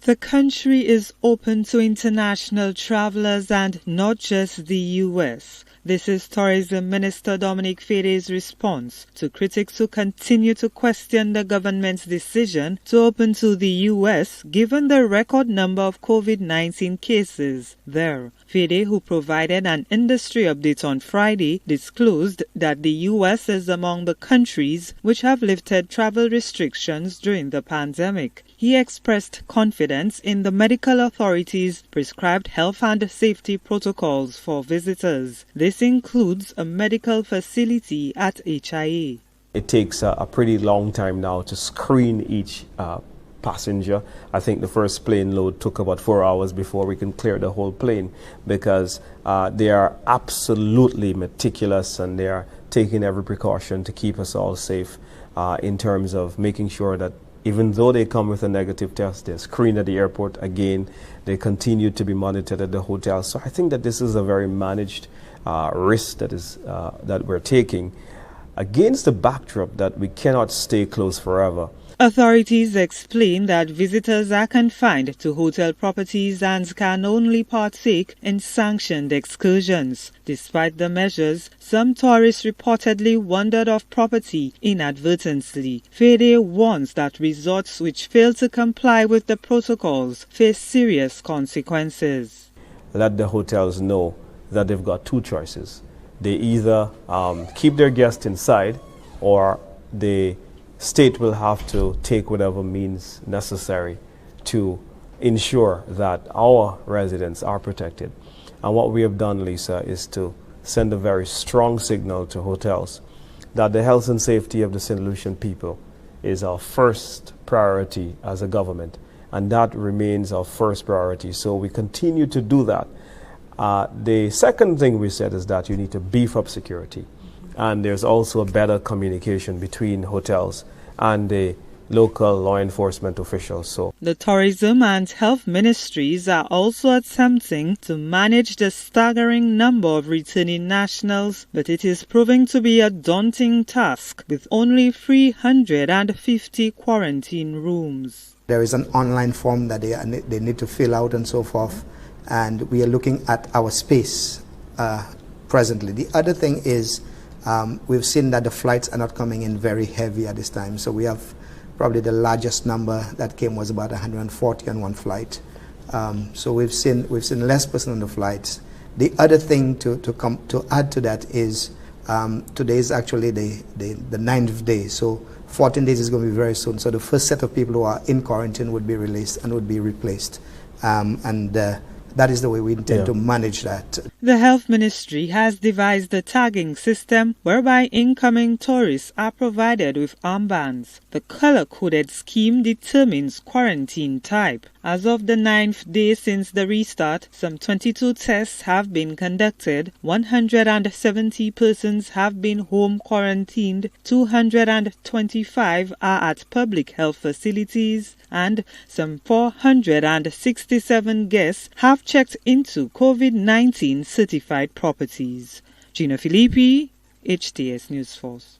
The country is open to international travelers and not just the U.S. This is Tourism Minister Dominic Fede's response to critics who continue to question the government's decision to open to the U.S. given the record number of COVID-19 cases there. Fede, who provided an industry update on Friday, disclosed that the U.S. is among the countries which have lifted travel restrictions during the pandemic. He expressed confidence in the medical authorities' prescribed health and safety protocols for visitors. This includes a medical facility at HIA. It takes a pretty long time now to screen each passenger. I think the first plane load took about 4 hours before we can clear the whole plane because they are absolutely meticulous and they are taking every precaution to keep us all safe in terms of making sure that even though they come with a negative test, they're screened at the airport again. They continue to be monitored at the hotel. So I think that this is a very managed risk that we're taking against the backdrop that we cannot stay closed forever. Authorities explain that visitors are confined to hotel properties and can only partake in sanctioned excursions. Despite the measures, some tourists reportedly wandered off property inadvertently. Fede warns that resorts which fail to comply with the protocols face serious consequences. Let the hotels know that they've got two choices. They either keep their guests inside or the state will have to take whatever means necessary to ensure that our residents are protected. And what we have done, Lisa, is to send a very strong signal to hotels that the health and safety of the St. Lucian people is our first priority as a government, and that remains our first priority. So we continue to do that. The second thing we said is that you need to beef up security. And there's also a better communication between hotels and the local law enforcement officials. So the tourism and health ministries are also attempting to manage the staggering number of returning nationals, but it is proving to be a daunting task with only 350 quarantine rooms. There is an online form that they need to fill out and so forth, and we are looking at our space presently. The other thing is we've seen that the flights are not coming in very heavy at this time. So we have probably the largest number that came was about 140 on one flight. So we've seen less person on the flights. The other thing to add to that is today is actually the 9th day. So 14 days is going to be very soon. So the first set of people who are in quarantine would be released and would be replaced. That is the way we intend to manage that. The Health Ministry has devised a tagging system whereby incoming tourists are provided with armbands. The color-coded scheme determines quarantine type. As of the 9th day since the restart, some 22 tests have been conducted, 170 persons have been home quarantined, 225 are at public health facilities, and some 467 guests have checked into COVID-19 certified properties. Gina Filippi, HTS News Force.